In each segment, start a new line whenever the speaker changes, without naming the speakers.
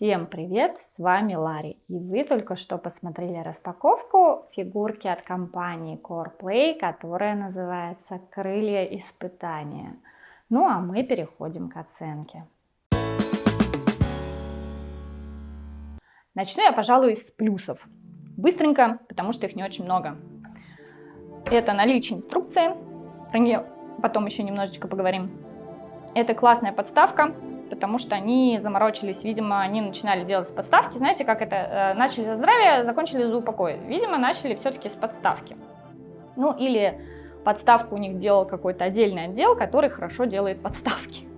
Всем привет, с вами Ларри, и вы только что посмотрели распаковку фигурки от компании CorePlay, которая называется «Крылья испытания». Ну а мы переходим к оценке. Начну я, пожалуй, с плюсов. Быстренько, потому что их не очень много. Это наличие инструкции, про нее потом еще немножечко поговорим. Это классная подставка, потому что они заморочились, видимо, они начинали делать подставки, знаете, как это, начали за здравие, закончили за упокой. Видимо, начали все-таки с подставки. Ну, или подставку у них делал какой-то отдельный отдел, который хорошо делает подставки.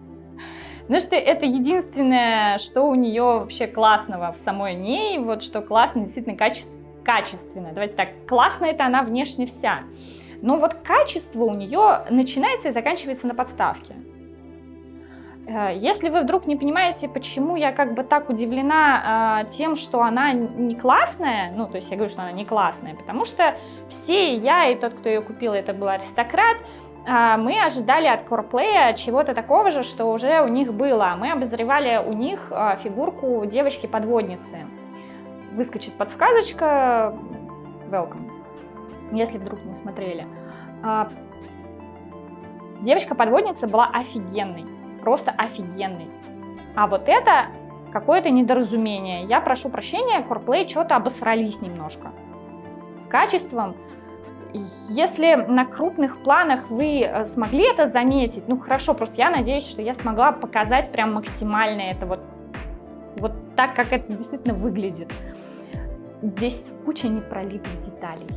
Потому что это единственное, что у нее вообще классного в самой ней, вот что классно, действительно качественно. Давайте так, классная это она внешне вся. Но вот качество у нее начинается и заканчивается на подставке. Если вы вдруг не понимаете, почему я как бы так удивлена тем, что она не классная, ну, то есть я говорю, что она не классная, потому что все, я и тот, кто ее купил, это был аристократ, мы ожидали от CorePlay чего-то такого же, что уже у них было. Мы обозревали у них фигурку девочки-подводницы. Выскочит подсказочка, welcome, если вдруг не смотрели. Девочка-подводница была офигенной. Просто офигенный. А вот это какое-то недоразумение. Я прошу прощения, CorePlay что-то обосрались немножко с качеством. Если на крупных планах вы смогли это заметить, ну хорошо, просто я надеюсь, что я смогла показать прям максимально это вот так, как это действительно выглядит. Здесь куча непролитых деталей.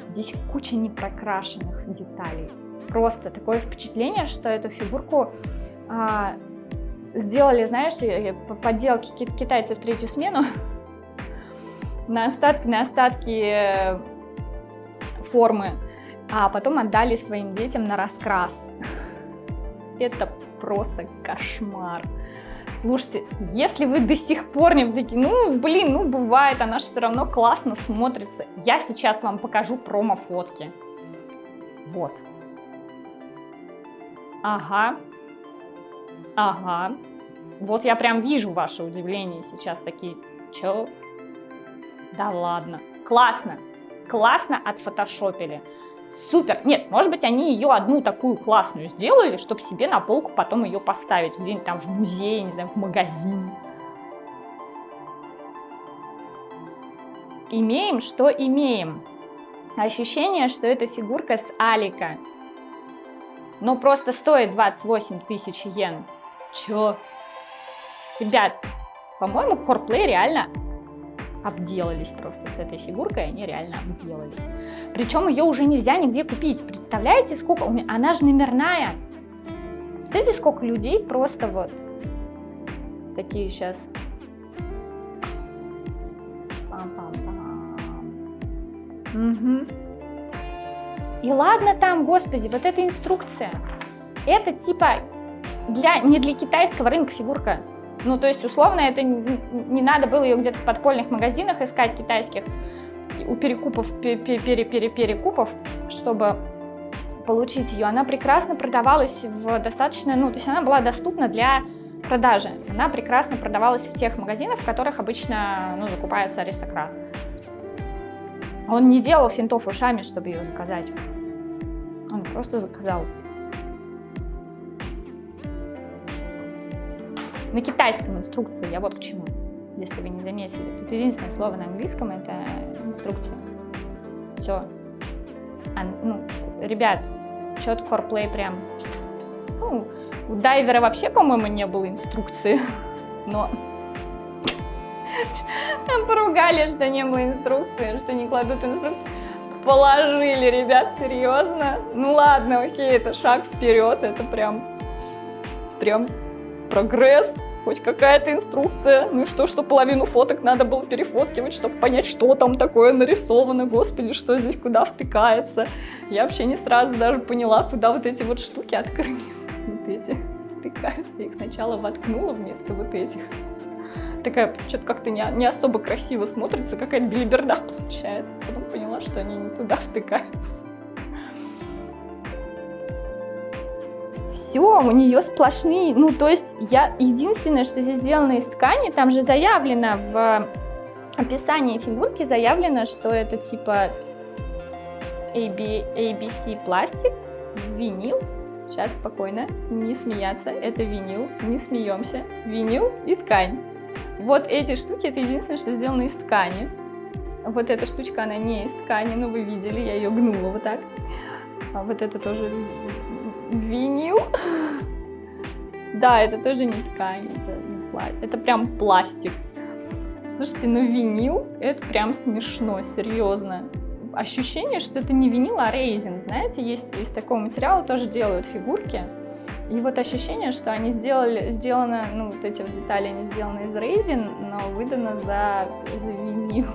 Здесь куча непрокрашенных деталей. Просто такое впечатление, что эту фигурку сделали, знаешь, подделки китайцев в третью смену на остатки формы, а потом отдали своим детям на раскрас. Это просто кошмар. Слушайте, если вы до сих пор не такие, ну бывает, она же все равно классно смотрится. Я сейчас вам покажу промо-фотки. Вот. Ага, вот я прям вижу ваше удивление сейчас, такие, чё? Да ладно, классно отфотошопили, супер. Нет, может быть, они ее одну такую классную сделали, чтобы себе на полку потом ее поставить, где-нибудь там в музее, не знаю, в магазине. Имеем, что имеем. Ощущение, что это фигурка с Алика. Но просто стоит 28 тысяч йен. Чё? Ребят, по-моему, CorePlay реально обделались просто с этой фигуркой, они реально обделались. Причем ее уже нельзя нигде купить. Представляете, сколько? Она же номерная. Представляете, сколько людей просто вот такие сейчас. Угу. И ладно там, господи, вот эта инструкция. Это типа не для китайского рынка фигурка. Ну, то есть, условно, это не надо было ее где-то в подпольных магазинах искать китайских, у перекупов, чтобы получить ее. Она прекрасно продавалась в достаточно, ну, то есть она была доступна для продажи. Она прекрасно продавалась в тех магазинах, в которых обычно, ну, закупается аристократ. Он не делал финтов ушами, чтобы ее заказать. Он просто заказал. На китайском инструкции, я вот к чему, если вы не заметили. Тут единственное слово на английском — это инструкция. Все. Ребят, что-то CorePlay прям... Ну, у дайвера вообще, по-моему, не было инструкции, но... Там поругали, что не было инструкции, что не кладут инструкцию. Положили, ребят, серьезно? Ну ладно, окей, это шаг вперед, это прям прогресс, хоть какая-то инструкция. Ну и что половину фоток надо было перефоткивать, чтобы понять, что там такое нарисовано, господи, что здесь куда втыкается. Я вообще не сразу даже поняла, куда вот эти вот штуки открыли. Вот эти втыкаются, я их сначала воткнула вместо вот этих. Такая, что-то как-то не особо красиво смотрится, какая-то белиберда получается. Потом поняла, что они не туда втыкаются. все, у нее сплошные, ну, то есть единственное, что здесь сделано из ткани, там же заявлено в описании фигурки, заявлено, что это типа ABC пластик, винил. Сейчас спокойно, не смеяться, это винил, не смеемся, винил и ткань. Вот эти штуки, это единственное, что сделано из ткани. Вот эта штучка, она не из ткани, но вы видели, я ее гнула вот так. А вот это тоже винил. Да, это тоже не ткань, это прям пластик. Слушайте, ну винил, это прям смешно, серьезно. Ощущение, что это не винил, а рейзин. Знаете, есть из такого материала тоже делают фигурки. И вот ощущение, что они сделаны, ну вот эти вот детали, они сделаны из рейзин, но выдано за винил.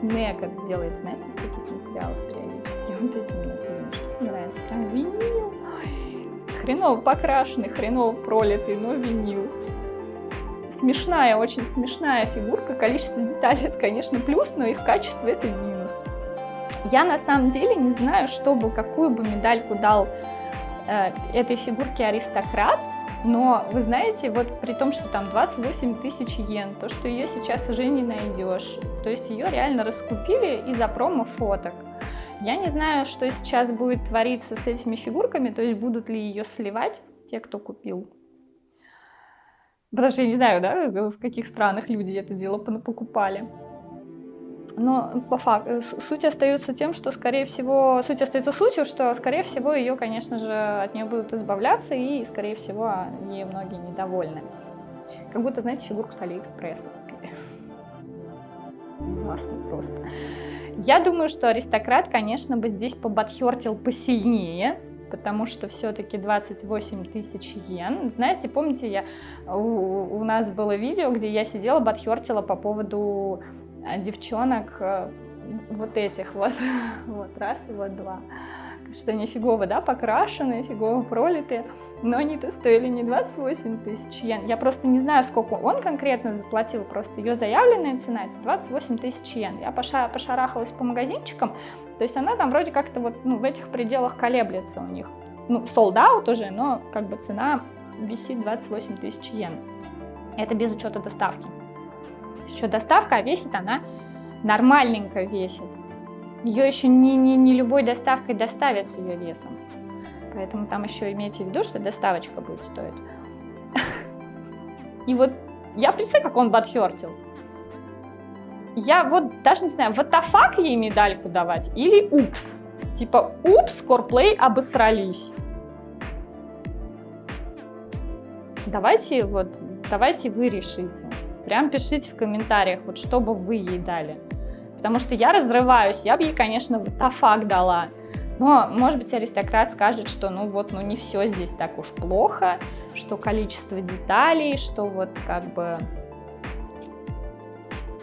Некот делает, знаете, из таких материалов периодически. Вот эти мне особенно штуки нравятся. Прям винил. Ой, хреново покрашенный, хреново пролитый, но винил. Смешная, очень смешная фигурка. Количество деталей это, конечно, плюс, но их качество это минус. Я на самом деле не знаю, какую бы медальку дал этой фигурке аристократ, но вы знаете, вот при том, что там 28 тысяч йен, то, что ее сейчас уже не найдешь, то есть ее реально раскупили из-за промо-фоток. Я не знаю, что сейчас будет твориться с этими фигурками, то есть будут ли ее сливать те, кто купил. Потому что я не знаю, да, в каких странах люди это дело покупали. Но по факту суть остается тем, что, скорее всего, что, скорее всего, ее, конечно же, от нее будут избавляться, и, скорее всего, ей многие недовольны. Как будто, знаете, фигурку с Алиэкспресса. Ужасно просто. Я думаю, что аристократ, конечно, бы здесь побадхёртил посильнее, потому что все-таки 28 тысяч йен. Знаете, помните, у нас было видео, где я сидела, бадхёртила по поводу девчонок вот этих вот, вот раз и вот два, что они фигово, да, покрашенные, фигово пролитые, но они-то стоили не 28 тысяч йен. Я просто не знаю, сколько он конкретно заплатил, просто ее заявленная цена это 28 тысяч йен. Я пошарахалась по магазинчикам, то есть она там вроде как-то вот, ну, в этих пределах колеблется у них. Ну, sold out уже, но как бы цена висит 28 тысяч йен. Это без учета доставки. Еще доставка, а весит она нормальненько весит. Ее еще не любой доставкой доставят с ее весом. Поэтому там еще имейте в виду, что доставочка будет стоить. И вот я представляю, как он бадхёртил. Я вот даже не знаю, what the fuck ей медальку давать или упс. Типа упс, Coreplay обосрались. Давайте вы решите. Прям пишите в комментариях, вот что бы вы ей дали. Потому что я разрываюсь, я бы ей, конечно, what the fuck дала. Но, может быть, аристократ скажет, что ну не все здесь так уж плохо, что количество деталей, что вот как бы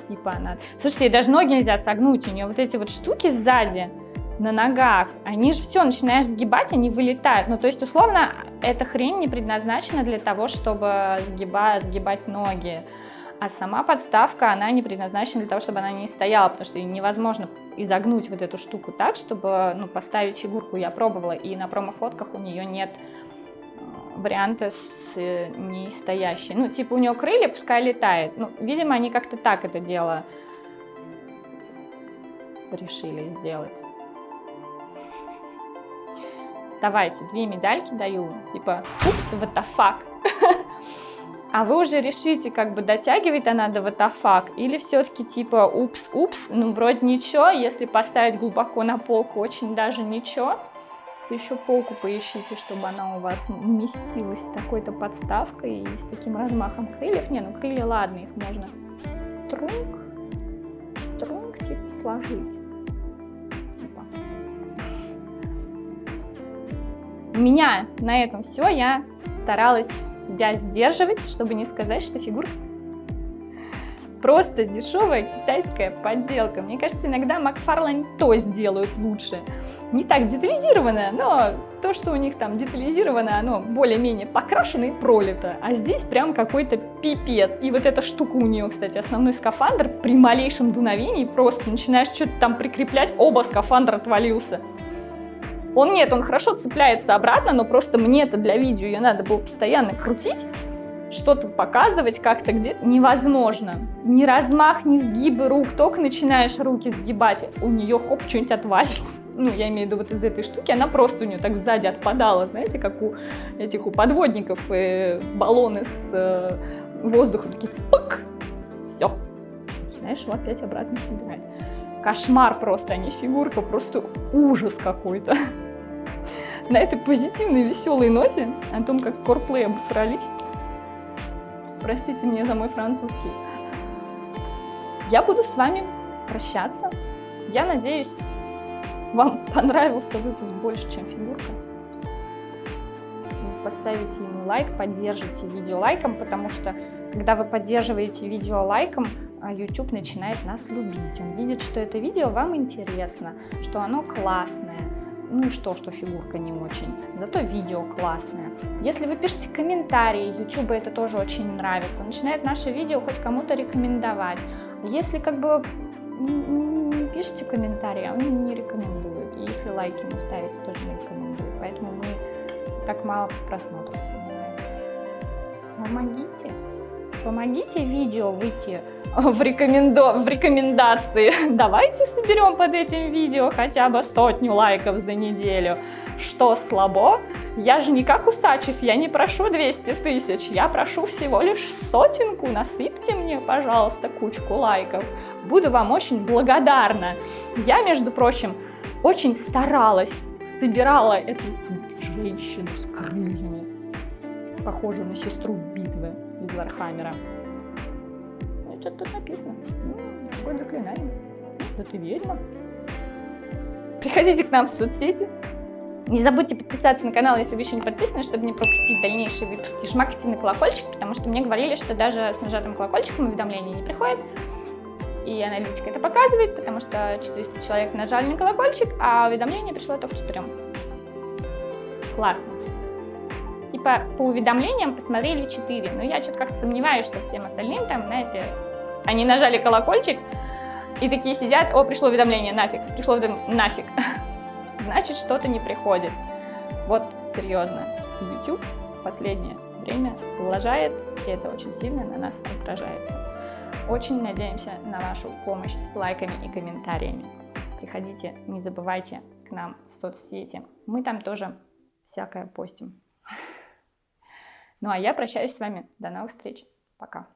типа она... Слушайте, даже ноги нельзя согнуть, у нее вот эти вот штуки сзади на ногах, они же все, начинаешь сгибать, они вылетают. Ну, то есть, условно, эта хрень не предназначена для того, чтобы сгибать ноги. А сама подставка, она не предназначена для того, чтобы она не стояла, потому что невозможно изогнуть вот эту штуку так, чтобы поставить фигурку. Я пробовала, и на промо-фотках у нее нет варианта с не стоящей. Ну, типа у нее крылья, пускай летает. Ну, видимо, они как-то так это дело решили сделать. Давайте, 2 медальки даю, типа, упс, what the fuck. А вы уже решите, как бы дотягивает она до what the fuck, или все-таки типа упс, ну вроде ничего, если поставить глубоко на полку, очень даже ничего, то еще полку поищите, чтобы она у вас уместилась с такой-то подставкой и с таким размахом крыльев. Не, ну крылья ладно, их можно трунк типа сложить. У меня на этом все, я старалась себя сдерживать, чтобы не сказать, что фигурка просто дешевая китайская подделка. Мне кажется, иногда Макфарлейн то сделают лучше. Не так детализированное, но то, что у них там детализировано, оно более-менее покрашено и пролито. А здесь прям какой-то пипец. И вот эта штука у нее, кстати, основной скафандр, при малейшем дуновении просто начинаешь что-то там прикреплять, оба скафандра отвалился. Он хорошо цепляется обратно, но просто мне-то для видео ее надо было постоянно крутить, что-то показывать как-то где-то невозможно. Ни размах, ни сгибы рук, только начинаешь руки сгибать, у нее хоп, что-нибудь отвалится. Ну, я имею в виду вот из этой штуки, она просто у нее так сзади отпадала, знаете, как у этих, у подводников, баллоны с воздухом, такие пак, все. Начинаешь его опять обратно собирать. Кошмар просто, а не фигурка, просто ужас какой-то. На этой позитивной, веселой ноте, о том, как корплей обосрались, простите меня за мой французский, я буду с вами прощаться. Я надеюсь, вам понравился выпуск больше, чем фигурка. Вы поставите ему лайк, поддержите видео лайком, потому что, когда вы поддерживаете видео лайком, YouTube начинает нас любить. Он видит, что это видео вам интересно, что оно классное. Ну и что фигурка не очень, зато видео классное. Если вы пишете комментарии, YouTube это тоже очень нравится. Он начинает наше видео хоть кому-то рекомендовать. Если как бы не пишете комментарии, он не рекомендует. И если лайки не ставите, тоже не рекомендует. Поэтому мы так мало просмотров собираем. Помогите видео выйти в рекомендации. Давайте соберем под этим видео хотя бы 100 лайков за неделю. Что, слабо? Я же не как Усачев, я не прошу 200 тысяч, я прошу всего лишь 100. Насыпьте мне, пожалуйста, кучку лайков. Буду вам очень благодарна. Я, между прочим, очень старалась, собирала эту женщину с крыльями, похожую на сестру битвы из Вархаммера. Что тут написано? Какое заклинание? Да ты ведьма. Приходите к нам в соцсети. Не забудьте подписаться на канал, если вы еще не подписаны, чтобы не пропустить дальнейшие выпуски. Жмакайте на колокольчик, потому что мне говорили, что даже с нажатым колокольчиком уведомления не приходят. И аналитика это показывает, потому что 400 человек нажали на колокольчик, а уведомление пришло только 4. Классно. Типа по уведомлениям посмотрели 4, но я что-то как-то сомневаюсь, что всем остальным там, знаете, они нажали колокольчик и такие сидят, о, пришло уведомление, нафиг, пришло уведомление, нафиг. Значит, что-то не приходит. Вот, серьезно, YouTube в последнее время лажает, и это очень сильно на нас отражается. Очень надеемся на вашу помощь с лайками и комментариями. Приходите, не забывайте к нам в соцсети. Мы там тоже всякое постим. Ну а я прощаюсь с вами. До новых встреч. Пока.